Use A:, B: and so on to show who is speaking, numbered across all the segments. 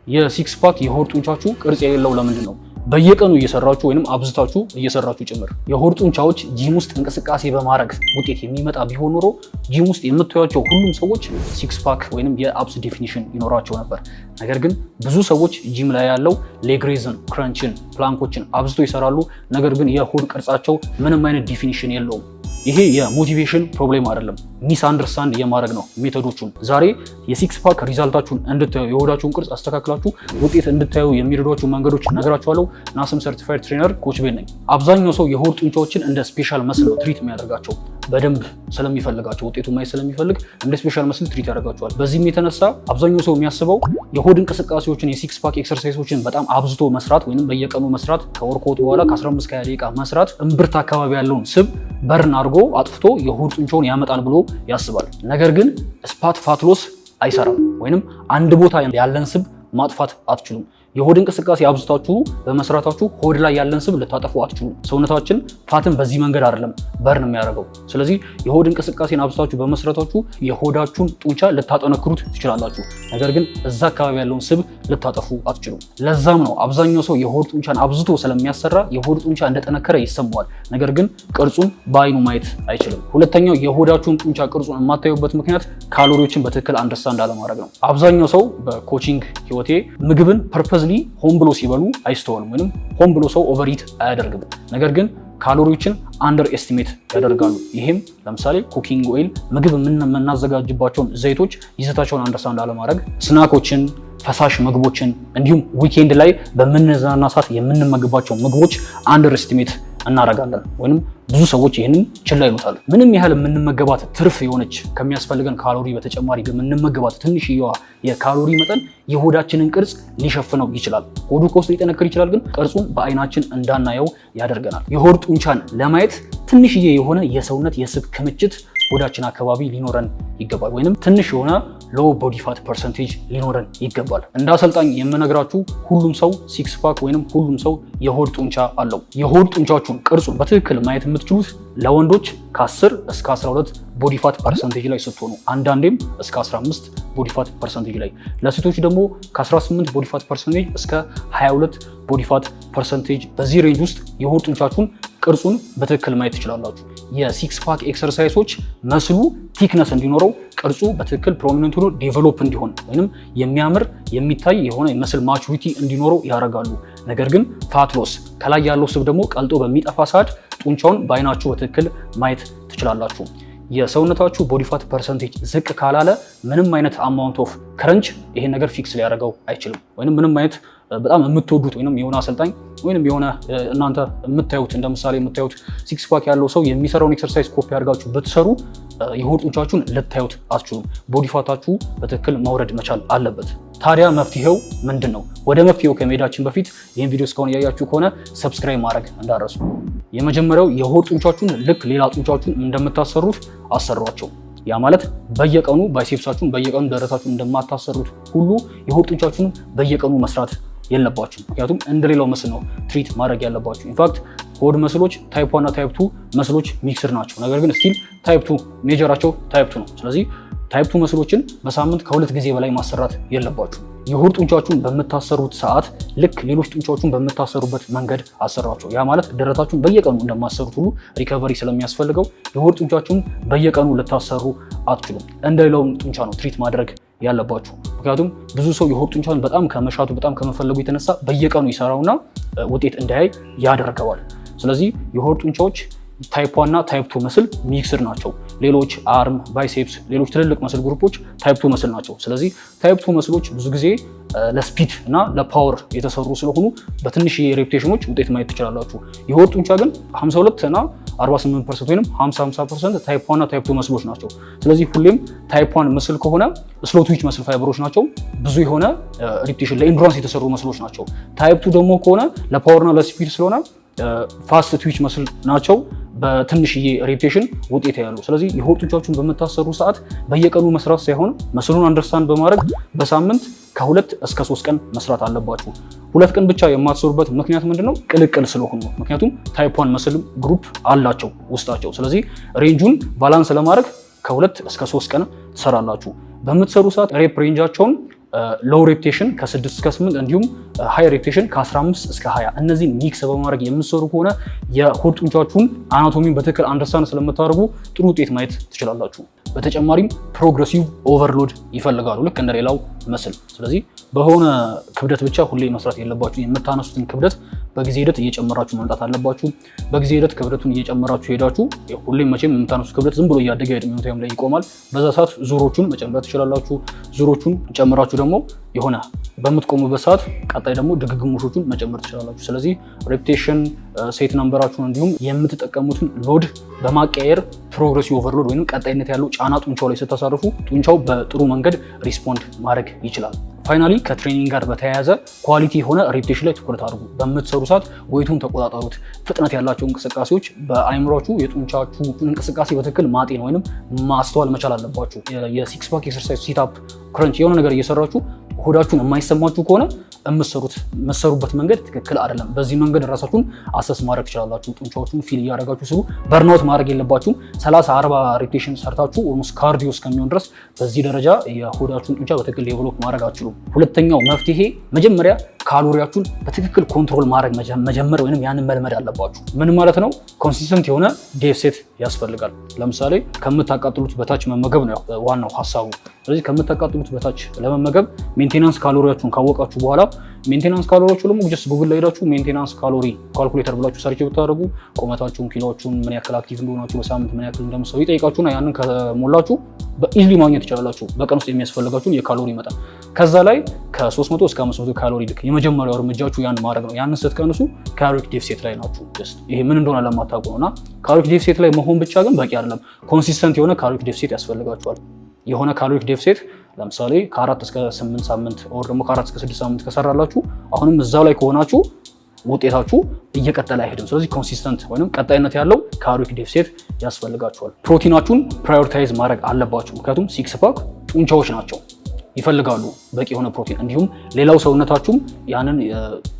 A: የሲክስ ፓክ የሆድ ጡንቻችሁ ቅርጽ የሌለው ለምንድን ነው? በየቀኑ እየሰራችሁ ወይንም አብዝታችሁ እየሰራችሁ ጭምር የሆድ ጡንቻዎች ጂም ውስጥ እንቅስቃሴ በማድረግ ውጤት የሚመጣ ቢሆን ኖሮ ጂም ውስጥ የምታዩቸው ሁሉም ሰዎች ሲክስ ፓክ ወይንም የአብስ ዴፊኒሽን ይኖራቸው ነበር። ነገር ግን ብዙ ሰዎች ጂም ላይ ያለው ሌግ ሬዝን፣ ክራንችን፣ ፕላንኮችን አብዝቶ ይሰራሉ። ነገር ግን የሆድ ቅርጻቸው ምንም አይነት ዲፊኒሽን የለውም። ይሄ የሞቲቬሽን ፕሮብሌም አይደለም፣ ሚስ አንደርስታንድ የማድረግ ነው ሜቶዶቹን። ዛሬ የሲክስ ፓክ ሪዛልታችሁን እንድታዩ የሆዳችሁን ቅርጽ አስተካክላችሁ ውጤት እንድታዩ የሚረዷችሁ መንገዶች ነግራችኋለሁ። ናስም ሰርቲፋይድ ትሬነር ኮች ቤት ነኝ። አብዛኛው ሰው የሆድ ጡንቻዎችን እንደ ስፔሻል መስል ነው ትሪት የሚያደርጋቸው። በደንብ ስለሚፈልጋቸው ውጤቱ ማየት ስለሚፈልግ እንደ ስፔሻል መስል ትሪት ያደርጋቸዋል። በዚህም የተነሳ አብዛኛው ሰው የሚያስበው የሆድ እንቅስቃሴዎችን የሲክስ ፓክ ኤክሰርሳይሶችን በጣም አብዝቶ መስራት ወይንም በየቀኑ መስራት ከወርክአውት በኋላ ከ15-20 ደቂቃ መስራት እምብርት አካባቢ ያለውን ስብ በርን አድርጎ አጥፍቶ የሆድ ጡንቻውን ያመጣል ብሎ ያስባል። ነገር ግን ስፓት ፋት ሎስ አይሰራም። ወይንም አንድ ቦታ ያለን ስብ ማጥፋት አትችሉም። የሆድ እንቅስቃሴ አብዝታችሁ በመስራታችሁ ሆድ ላይ ያለን ስብ ልታጠፉ አትችሉም። ሰውነታችን ፋትን በዚህ መንገድ አይደለም በርን የሚያደርገው። ስለዚህ የሆድ እንቅስቃሴን አብዝታችሁ በመስራታችሁ የሆዳችሁን ጡንቻ ልታጠነክሩት ትችላላችሁ። ነገር ግን እዛ አካባቢ ያለውን ስብ ልታጠፉ አትችሉም። ለዛም ነው አብዛኛው ሰው የሆድ ጡንቻን አብዝቶ ስለሚያሰራ የሆድ ጡንቻ እንደጠነከረ ይሰማዋል። ነገር ግን ቅርጹን በአይኑ ማየት አይችልም። ሁለተኛው የሆዳችሁን ጡንቻ ቅርጹን የማታዩበት ምክንያት ካሎሪዎችን በትክክል አንደርስታንድ አለማድረግ ነው። አብዛኛው ሰው በኮቺንግ ህይወቴ ምግብን ፐርፐዝ ሆን ብሎ ሲበሉ አይስተዋልም፣ ወይም ሆን ብሎ ሰው ኦቨርኢት አያደርግም። ነገር ግን ካሎሪዎችን አንደር ኤስቲሜት ያደርጋሉ። ይህም ለምሳሌ ኩኪንግ ኦይል፣ ምግብ የምናዘጋጅባቸውን ዘይቶች ይዘታቸውን አንደርስታንድ አለማድረግ፣ ስናኮችን፣ ፈሳሽ ምግቦችን እንዲሁም ዊኬንድ ላይ በምንዝናና ሰዓት የምንመግባቸው ምግቦች አንደር ኤስቲሜት እናደርጋለን። ወይም ብዙ ሰዎች ይህንን ችላ ይሉታል። ምንም ያህል የምንመገባት ትርፍ የሆነች ከሚያስፈልገን ካሎሪ በተጨማሪ የምንመገባት ትንሽዬዋ የካሎሪ መጠን የሆዳችንን ቅርጽ ሊሸፍነው ይችላል። ሆዱ ከውስጥ ሊጠነክር ይችላል፣ ግን ቅርጹን በአይናችን እንዳናየው ያደርገናል። የሆድ ጡንቻን ለማየት ትንሽዬ የሆነ የሰውነት የስብ ክምችት ሆዳችን አካባቢ ሊኖረን ይገባል። ወይንም ትንሽ የሆነ ሎው ቦዲ ፋት ፐርሰንቴጅ ሊኖረን ይገባል። እንደ አሰልጣኝ የምነግራችሁ ሁሉም ሰው ሲክስ ፓክ ወይንም ሁሉም ሰው የሆድ ጡንቻ አለው። የሆድ ጡንቻችሁን ቅርጹን በትክክል ማየት የምትችሉት ለወንዶች ከ10 እስከ 12 ቦዲ ፋት ፐርሰንቴጅ ላይ ስትሆኑ፣ አንዳንዴም እስከ 15 ቦዲ ፋት ፐርሰንቴጅ ላይ፣ ለሴቶች ደግሞ ከ18 ቦዲ ፋት ፐርሰንቴጅ እስከ 22 ቦዲ ፋት ፐርሰንቴጅ፣ በዚህ ሬንጅ ውስጥ የሆድ ጡንቻችሁን ቅርጹን በትክክል ማየት ትችላላችሁ። የሲክስ ፓክ ኤክሰርሳይሶች መስሉ ቲክነስ እንዲኖረው ቅርጹ በትክክል ፕሮሚነንት ሆኖ ዴቨሎፕ እንዲሆን ወይንም የሚያምር የሚታይ የሆነ የመስል ማቹሪቲ እንዲኖረው ያደርጋሉ። ነገር ግን ፋት ሎስ ከላይ ያለው ስብ ደግሞ ቀልጦ በሚጠፋ ሰዓት ጡንቻውን በአይናችሁ በትክክል ማየት ትችላላችሁ። የሰውነታችሁ ቦዲ ፋት ፐርሰንቴጅ ዝቅ ካላለ ምንም አይነት አማውንት ኦፍ ክረንች ይሄን ነገር ፊክስ ሊያደርገው አይችልም። ወይንም ምንም አይነት በጣም የምትወዱት ወይንም የሆነ አሰልጣኝ ወይንም የሆነ እናንተ የምታዩት እንደ ምሳሌ የምታዩት ሲክስ ፓክ ያለው ሰው የሚሰራውን ኤክሰርሳይዝ ኮፒ አድርጋችሁ ብትሰሩ የሆድ ጡንቻችሁን ልታዩት አትችሉም። ቦዲ ፋታችሁ በትክክል መውረድ መቻል አለበት። ታዲያ መፍትሄው ምንድን ነው? ወደ መፍትሄው ከመሄዳችን በፊት ይህን ቪዲዮ እስካሁን እያያችሁ ከሆነ ሰብስክራይብ ማድረግ እንዳረሱ። የመጀመሪያው የሆድ ጡንቻችሁን ልክ ሌላ ጡንቻችሁን እንደምታሰሩት አሰሯቸው። ያ ማለት በየቀኑ ባይሴፕሳችሁን በየቀኑ ደረታችሁን እንደማታሰሩት ሁሉ የሆድ ጡንቻችሁን በየቀኑ መስራት የለባችሁ። ምክንያቱም እንደሌላው መስል ነው ትሪት ማድረግ ያለባችሁ። ኢንፋክት ሆድ መስሎች ታይፕ 1 እና ታይፕ 2 መስሎች ሚክስድ ናቸው። ነገር ግን ስቲል ታይፕ 2 ሜጀራቸው ታይፕ 2 ነው። ስለዚህ ታይፕ 2 መስሎችን በሳምንት ከ2 ጊዜ በላይ ማሰራት የለባችሁ። የሆድ ጡንቻችሁን በምታሰሩት ሰዓት ልክ ሌሎች ጡንቻዎችን በምታሰሩበት መንገድ አሰሯቸው። ያ ማለት ደረታችሁን በየቀኑ እንደማሰሩት ሁሉ ሪከቨሪ ስለሚያስፈልገው የሆድ ጡንቻችሁን በየቀኑ ልታሰሩ አትችሉም። እንደሌላው ጡንቻ ነው ትሪት ማድረግ ያለባችሁ። ምክንያቱም ብዙ ሰው የሆድ ጡንቻን በጣም ከመሻቱ በጣም ከመፈለጉ የተነሳ በየቀኑ ይሰራውና ውጤት እንዳያይ ያደርገዋል። ስለዚህ የሆድ ጡንቻዎች ታይፕ 1 እና ታይፕ 2 መስል ሚክስድ ናቸው። ሌሎች አርም፣ ባይሴፕስ፣ ሌሎች ትልልቅ መስል ግሩፖች ታይፕ 2 መስል ናቸው። ስለዚህ ታይፕ 2 መስሎች ብዙ ጊዜ ለስፒድ እና ለፓወር የተሰሩ ስለሆኑ በትንሽ ሬፕቴሽኖች ውጤት ማየት ትችላላችሁ። የሆድ ጡንቻ ግን 52 እና 48% ወይም 50% ታይፕ 1 እና ታይፕ 2 መስሎች ናቸው። ስለዚህ ሁሌም ታይፕ 1 መስል ከሆነ ስሎ ትዊች መስል ፋይበሮች ናቸው። ብዙ የሆነ ሬፕቴሽን ለኢንዱራንስ የተሰሩ መስሎች ናቸው። ታይፕ 2 ደግሞ ከሆነ ለፓወር እና ለስፒድ ስለሆነ ፋስት ትዊች መስል ናቸው። በትንሽዬ ሬፕቴሽን ውጤት ያሉ። ስለዚህ የሆድ ጡንቻችሁን በምታሰሩ ሰዓት በየቀኑ መስራት ሳይሆን መስሉን አንደርስታንድ በማድረግ በሳምንት ከ2 እስከ 3 ቀን መስራት አለባችሁ። 2 ቀን ብቻ የማትሰሩበት ምክንያት ምንድነው? ቅልቅል ስለሆኑ። ምክንያቱም ታይፕ 1 መስል ግሩፕ አላቸው ውስጣቸው። ስለዚህ ሬንጁን ባላንስ ለማድረግ ከ2 እስከ 3 ቀን ትሰራላችሁ። በምትሰሩ ሰዓት ሬፕ ሬንጃቸውን ሎው ሬፕቴሽን ከ6 እስከ 8 እንዲሁም ሃይ ሬፕቴሽን ከ15 እስከ 20 እነዚህን ሚክስ በማድረግ የምትሰሩ ከሆነ የሆድ ጡንቻችሁን አናቶሚን በትክክል አንደርስታንድ ስለምታደርጉ ጥሩ ውጤት ማየት ትችላላችሁ። በተጨማሪም ፕሮግሬሲቭ ኦቨርሎድ ይፈልጋሉ ልክ እንደሌላው መስል። ስለዚህ በሆነ ክብደት ብቻ ሁሌ መስራት የለባችሁ። የምታነሱትን ክብደት በጊዜ ሂደት እየጨመራችሁ መምጣት አለባችሁ። በጊዜ ሂደት ክብደቱን እየጨመራችሁ ሄዳችሁ ሁሌም መቼም የምታነሱት ክብደት ዝም ብሎ እያደገ የዕድሜ ታይም ላይ ይቆማል። በዛ ሰዓት ዙሮቹን መጨመር ትችላላችሁ። ዙሮቹን ጨምራችሁ ደግሞ የሆነ በምትቆሙበት ሰዓት ቀጣይ ደግሞ ድግግሞሾቹን መጨመር ትችላላችሁ። ስለዚህ ሬፕቴሽን ሴት ነምበራችሁን እንዲሁም የምትጠቀሙትን ሎድ በማቀያየር ፕሮግሬሲቭ ኦቨርሎድ ወይም ቀጣይነት ያለው ጫና ጡንቻው ላይ ስታሳርፉ ጡንቻው በጥሩ መንገድ ሪስፖንድ ማድረግ ይችላል። ፋይናሊ ከትሬኒንግ ጋር በተያያዘ ኳሊቲ የሆነ ሬፕቴሽን ላይ ትኩረት አድርጉ። በምትሰሩ ሰዓት ዌይቱን ተቆጣጠሩት። ፍጥነት ያላቸው እንቅስቃሴዎች በአይምሯችሁ የጡንቻችሁ እንቅስቃሴ በትክክል ማጤን ወይም ማስተዋል መቻል አለባችሁ። የሲክስ ፓክ ኤክሰርሳይዝ፣ ሲታፕ፣ ክረንች የሆነ ነገር እየሰራችሁ ሆዳችሁን የማይሰማችሁ ከሆነ የምትሰሩበት መንገድ ትክክል አይደለም። በዚህ መንገድ ራሳችሁን አሰስ ማድረግ ትችላላችሁ። ጡንቻዎቹን ፊል እያደረጋችሁ ስሩ። በርናውት ማድረግ የለባችሁም። 30-40 ሬፕቴሽን ሰርታችሁ ኦልሞስት ካርዲዮ እስከሚሆን ድረስ በዚህ ደረጃ የሆዳችሁን ጡንቻ በትክክል ዴቨሎፕ ማድረግ አትችሉም። ሁለተኛው መፍትሄ መጀመሪያ ካሎሪያችሁን በትክክል ኮንትሮል ማድረግ መጀመር ወይም ያንን መልመድ አለባችሁ። ምን ማለት ነው? ኮንሲስተንት የሆነ ዴፍሴት ያስፈልጋል። ለምሳሌ ከምታቃጥሉት በታች መመገብ ነው ዋናው ሀሳቡ። ስለዚህ ከምታቃጥሉት በታች ለመመገብ ሜንቴናንስ ካሎሪያችሁን ካወቃችሁ በኋላ ሜንቴናንስ ካሎሪዎቹ ደግሞ ጀስት ጉግል ላይ ሄዳችሁ ሜንቴናንስ ካሎሪ ካልኩሌተር ብላችሁ ሰርች ብታደርጉ ቁመታችሁን፣ ኪሎዎቹን፣ ምን ያክል አክቲቭ እንደሆናችሁ፣ በሳምንት ምን ያክል እንደምትሰሩ ይጠይቃችሁና ያንን ከሞላችሁ በኢዝሊ ማግኘት ትችላላችሁ በቀን ውስጥ የሚያስፈልጋችሁን የካሎሪ መጠን። ከዛ ላይ ከ300 እስከ 500 ካሎሪ ልክ የመጀመሪያው እርምጃችሁ ያን ማድረግ ነው። ያንን ስትቀንሱ ካሎሪክ ዴፊሲት ላይ ናችሁ። ጀስት ይሄ ምን እንደሆነ ለማታውቁ ነውና ካሎሪክ ዴፊሲት ላይ መሆን ብቻ ግን በቂ አይደለም። ኮንሲስተንት የሆነ ካሎሪክ ዴፊሲት ያስፈልጋችኋል። የሆነ ካሎሪክ ዴፊሲት ለምሳሌ ከ4 እስከ 8 ሳምንት ኦር ደግሞ ከ4 እስከ 6 ሳምንት ከሰራላችሁ አሁንም እዛው ላይ ከሆናችሁ ውጤታችሁ እየቀጠለ አይሄድም። ስለዚህ ኮንሲስተንት ወይም ቀጣይነት ያለው ካሎሪክ ዴፊሲት ያስፈልጋችኋል። ፕሮቲናችሁን ፕራዮሪታይዝ ማድረግ አለባችሁ። ምክንያቱም ሲክስ ፓክ ጡንቻዎች ናቸው፣ ይፈልጋሉ በቂ የሆነ ፕሮቲን። እንዲሁም ሌላው ሰውነታችሁም ያንን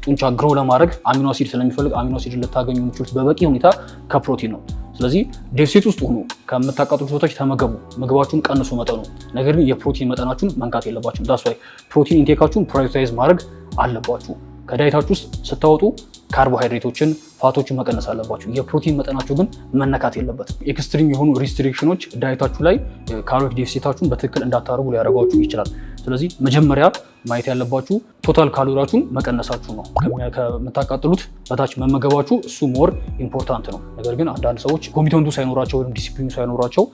A: ጡንቻ ግሮ ለማድረግ አሚኖ አሲድ ስለሚፈልግ አሚኖ አሲድ ልታገኙ የምትችሉት በበቂ ሁኔታ ከፕሮቲን ነው። ስለዚህ ዴፊሲት ውስጥ ሆኑ ከምታቃጥሉት ቦታዎች ተመገቡ፣ ምግባችሁን ቀንሱ መጠኑ። ነገር ግን የፕሮቲን መጠናችሁን መንካት የለባችሁም። ዳስ ዋይ ፕሮቲን ኢንቴካችሁን ፕራዮሪታይዝ ማድረግ አለባችሁ። ከዳይታችሁ ውስጥ ስታወጡ ካርቦሃይድሬቶችን፣ ፋቶችን መቀነስ አለባችሁ። የፕሮቲን መጠናችሁ ግን መነካት የለበትም። ኤክስትሪም የሆኑ ሪስትሪክሽኖች ዳይታችሁ ላይ ካሎሪክ ዴፊሲታችሁን በትክክል እንዳታደርጉ ሊያደርጓችሁ ይችላል። ስለዚህ መጀመሪያ ማየት ያለባችሁ ቶታል ካሎሪያችሁን መቀነሳችሁ ነው። ከምታቃጥሉት በታች መመገባችሁ እሱ ሞር ኢምፖርታንት ነው። ነገር ግን አንዳንድ ሰዎች ኮሚትመንቱ ሳይኖራቸው ወይም ዲሲፕሊኑ ሳይኖራቸው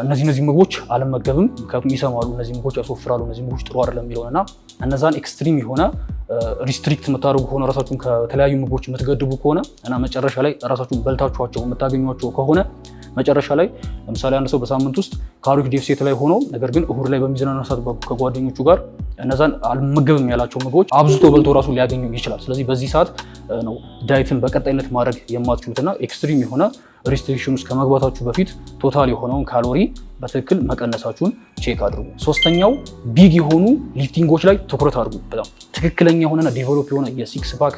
A: እነዚህ ምግቦች አልመገብም፣ ምክንያቱም ይሰማሉ፣ እነዚህ ምግቦች ያስወፍራሉ፣ እነዚህ ምግቦች ጥሩ አይደለም የሚለውንና እነዛን ኤክስትሪም የሆነ ሪስትሪክት የምታደርጉ ከሆነ ራሳችሁን ከተለያዩ ምግቦች የምትገድቡ ከሆነ እና መጨረሻ ላይ ራሳችሁን በልታችኋቸው የምታገኟቸው ከሆነ መጨረሻ ላይ ለምሳሌ አንድ ሰው በሳምንት ውስጥ ካሎሪክ ዴፊሲት ላይ ሆኖ ነገር ግን እሁድ ላይ በሚዝናና ሰዓት ከጓደኞቹ ጋር እነዛን አልመገብም ያላቸው ምግቦች አብዝቶ በልቶ ራሱ ሊያገኙ ይችላል። ስለዚህ በዚህ ሰዓት ነው ዳይትን በቀጣይነት ማድረግ የማትችሉትና ኤክስትሪም የሆነ ሪስትሪክሽን ውስጥ ከመግባታችሁ በፊት ቶታል የሆነውን ካሎሪ በትክክል መቀነሳችሁን ቼክ አድርጉ። ሶስተኛው ቢግ የሆኑ ሊፍቲንጎች ላይ ትኩረት አድርጉ። በጣም ትክክለኛ የሆነና ዴቨሎፕ የሆነ የሲክስ ፓክ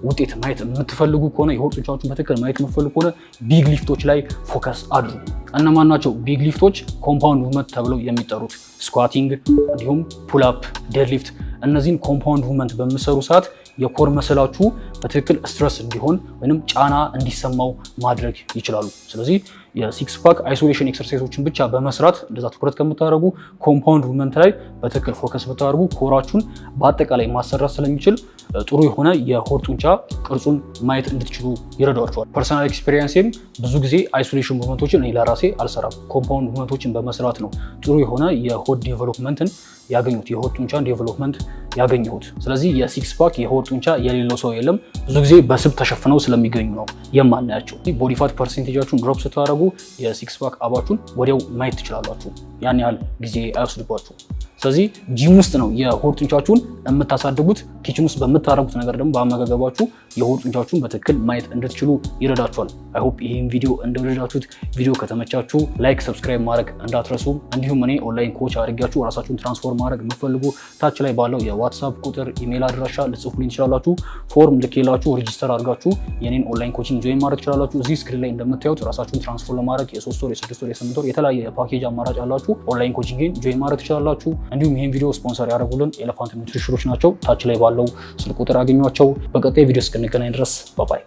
A: ውጤት ማየት የምትፈልጉ ከሆነ የሆድ ጡንቻዎችን በትክክል ማየት የምትፈልጉ ከሆነ ቢግ ሊፍቶች ላይ ፎከስ አድርጉ። እነማን ናቸው ቢግ ሊፍቶች? ኮምፓውንድ ሙቭመንት ተብለው የሚጠሩት ስኳቲንግ፣ እንዲሁም ፑልአፕ፣ ዴድሊፍት። እነዚህን ኮምፓውንድ ሙቭመንት በምሰሩ ሰዓት የኮር መስላችሁ በትክክል ስትረስ እንዲሆን ወይም ጫና እንዲሰማው ማድረግ ይችላሉ። ስለዚህ የሲክስ ፓክ አይሶሌሽን ኤክሰርሳይሶችን ብቻ በመስራት እንደዛ ትኩረት ከምታደርጉ ኮምፓውንድ ሙቭመንት ላይ በትክክል ፎከስ ብታደርጉ ኮራችሁን በአጠቃላይ ማሰራት ስለሚችል ጥሩ የሆነ የሆድ ጡንቻ ቅርጹን ማየት እንድትችሉ ይረዳቸዋል። ፐርሰናል ኤክስፔሪየንስም ብዙ ጊዜ አይሶሌሽን ሙቭመንቶችን እኔ ለራሴ አልሰራም። ኮምፓውንድ ሙቭመንቶችን በመስራት ነው ጥሩ የሆነ የሆድ ዴቨሎፕመንትን ያገኙት፣ የሆድ ጡንቻን ዴቨሎፕመንት ያገኘሁት። ስለዚህ የሲክስ ፓክ የሆድ ጡንቻ የሌለው ሰው የለም። ብዙ ጊዜ በስብ ተሸፍነው ስለሚገኙ ነው የማናያቸው። ቦዲ ፋት ፐርሰንቴጃችሁን ድሮፕ ስታደርጉ የሲክስ ፓክ አባችሁን ወዲያው ማየት ትችላላችሁ። ያን ያህል ጊዜ አይወስድባችሁ። ስለዚህ ጂም ውስጥ ነው የሆድ ጡንቻችሁን የምታሳድጉት። ኪችን ውስጥ በምታደርጉት ነገር ደግሞ በአመጋገባችሁ የሆድ ጡንቻችሁን በትክክል ማየት እንድትችሉ ይረዳችኋል። አይ ሆፕ ይህን ቪዲዮ እንደወደዳችሁት። ቪዲዮ ከተመቻችሁ ላይክ፣ ሰብስክራይብ ማድረግ እንዳትረሱ። እንዲሁም እኔ ኦንላይን ኮች አድርጋችሁ ራሳችሁን ትራንስፎርም ማድረግ የምትፈልጉ ታች ላይ ባለው የዋትሳፕ ቁጥር፣ ኢሜል አድራሻ ልጽፉልኝ ትችላላችሁ። ፎርም ልኬላችሁ ሬጂስተር አድርጋችሁ የኔን ኦንላይን ኮቺንግ ጆይን ማድረግ ትችላላችሁ። እዚህ ስክሪን ላይ እንደምታዩት ራሳችሁን ትራንስፎርም ለማድረግ የ3 ወር፣ የ6 ወር፣ የ8 ወር የተለያየ የፓኬጅ አማራጭ አላችሁ። ኦንላይን ኮቺንግን ጆይን ማድረግ ትችላላችሁ። እንዲሁም ይህን ቪዲዮ ስፖንሰር ያደረጉልን ኤሌፋንት ኒውትሪሽኖች ናቸው። ታች ላይ ባለው ስልክ ቁጥር አገኟቸው። በቀጣይ ቪዲዮ እስክንገናኝ ድረስ ባባይ።